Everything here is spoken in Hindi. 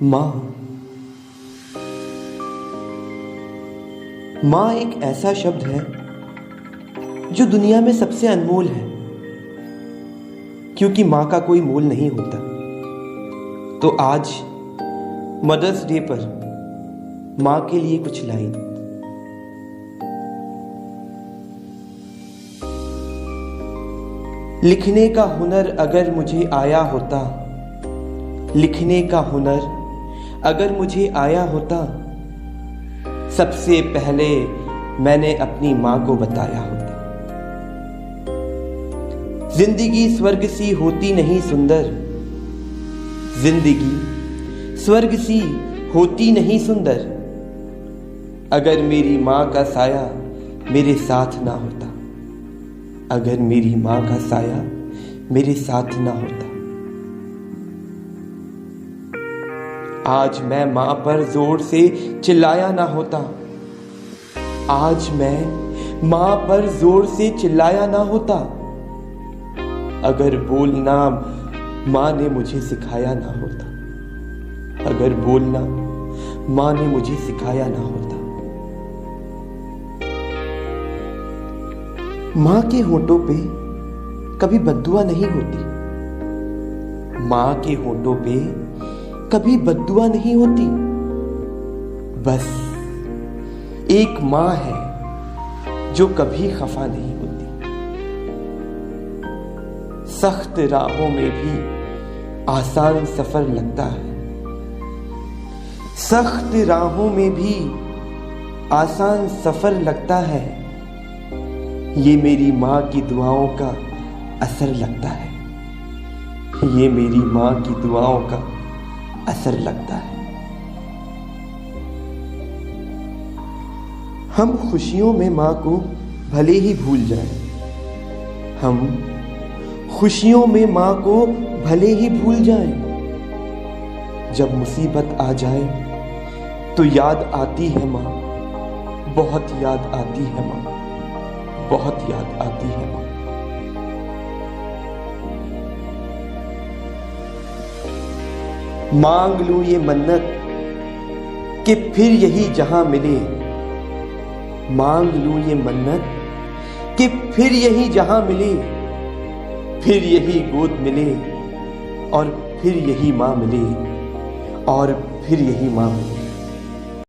माँ। माँ एक ऐसा शब्द है जो दुनिया में सबसे अनमोल है, क्योंकि माँ का कोई मोल नहीं होता। तो आज मदर्स डे पर माँ के लिए कुछ लाइन। लिखने का हुनर अगर मुझे आया होता, लिखने का हुनर अगर मुझे आया होता, सबसे पहले मैंने अपनी माँ को बताया होता। जिंदगी स्वर्ग सी होती नहीं सुंदर, जिंदगी स्वर्ग सी होती नहीं सुंदर, अगर मेरी माँ का साया मेरे साथ ना होता, अगर मेरी माँ का साया मेरे साथ ना होता। आज मैं माँ पर जोर से चिल्लाया ना होता, आज मैं माँ पर जोर से चिल्लाया ना होता, अगर बोलना माँ ने मुझे सिखाया ना होता, अगर बोलना माँ ने मुझे सिखाया ना होता। माँ के होठों पे कभी बद्दुआ नहीं होती, माँ के होठों पे कभी बद्दुआ नहीं होती। बस एक माँ है जो कभी खफा नहीं होती। सख्त राहों में भी आसान सफर लगता है, सख्त राहों में भी आसान सफर लगता है, ये मेरी माँ की दुआओं का असर लगता है, ये मेरी माँ की दुआओं का असर लगता है। हम खुशियों में माँ को भले ही भूल जाएं, हम खुशियों में माँ को भले ही भूल जाएं, जब मुसीबत आ जाए तो याद आती है माँ, बहुत याद आती है माँ, बहुत याद आती है माँ। मांग लूं ये मन्नत कि फिर यही जहां मिले, मांग लूं ये मन्नत कि फिर यही जहां मिले, फिर यही गोद मिले और फिर यही माँ मिले और फिर यही माँ मिले।